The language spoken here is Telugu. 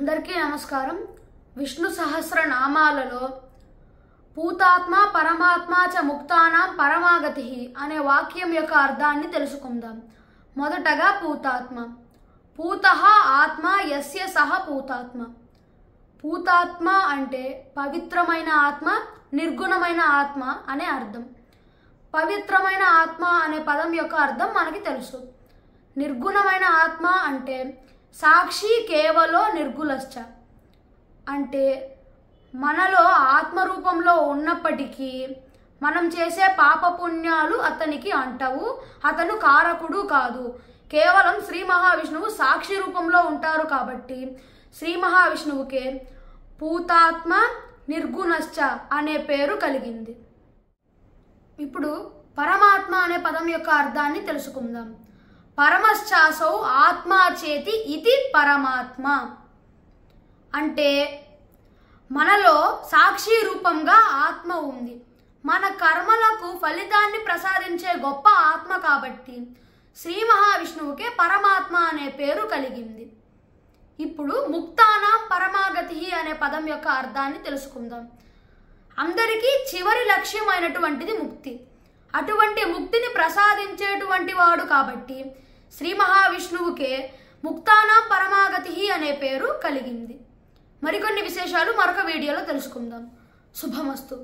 అందరికీ నమస్కారం. విష్ణు సహస్రనామాలలో పూతాత్మ పరమాత్మ చ ముక్తానాం పరమాగతి అనే వాక్యం యొక్క అర్థాన్ని తెలుసుకుందాం. మొదటగా పూతాత్మ. పూతః ఆత్మ యస్య సహ పూతాత్మ. పూతాత్మ అంటే పవిత్రమైన ఆత్మ, నిర్గుణమైన ఆత్మ అనే అర్థం. పవిత్రమైన ఆత్మ అనే పదం యొక్క అర్థం మనకి తెలుసు. నిర్గుణమైన ఆత్మ అంటే సాక్షి కేవలో నిర్గులశ్చ, అంటే మనలో ఆత్మరూపంలో ఉన్నప్పటికీ మనం చేసే పాపపుణ్యాలు అతనికి అంటవు, అతను కారకుడు కాదు. కేవలం శ్రీ మహావిష్ణువు సాక్షి రూపంలో ఉంటారు కాబట్టి శ్రీ మహావిష్ణువుకే పూతాత్మ నిర్గుణశ్చ అనే పేరు కలిగింది. ఇప్పుడు పరమాత్మ అనే పదం యొక్క అర్థాన్ని తెలుసుకుందాం. పరమశ్చాసౌ ఆత్మా చేతి ఇది పరమాత్మ, అంటే మనలో సాక్షి రూపంగా ఆత్మ ఉంది. మన కర్మలకు ఫలితాన్ని ప్రసాదించే గొప్ప ఆత్మ కాబట్టి శ్రీ మహావిష్ణువుకే పరమాత్మ అనే పేరు కలిగింది. ఇప్పుడు ముక్తానాం పరమాగతి అనే పదం యొక్క అర్థాన్ని తెలుసుకుందాం. అందరికీ చివరి లక్ష్యమైనటువంటిది ముక్తి. అటువంటి ముక్తిని ప్రసాదించేటువంటి వాడు కాబట్టి శ్రీ మహావిష్ణువుకే ముక్తానాం పరమాగతి అనే పేరు కలిగింది. మరికొన్ని విశేషాలు మరొక వీడియోలో తెలుసుకుందాం. శుభమస్తు.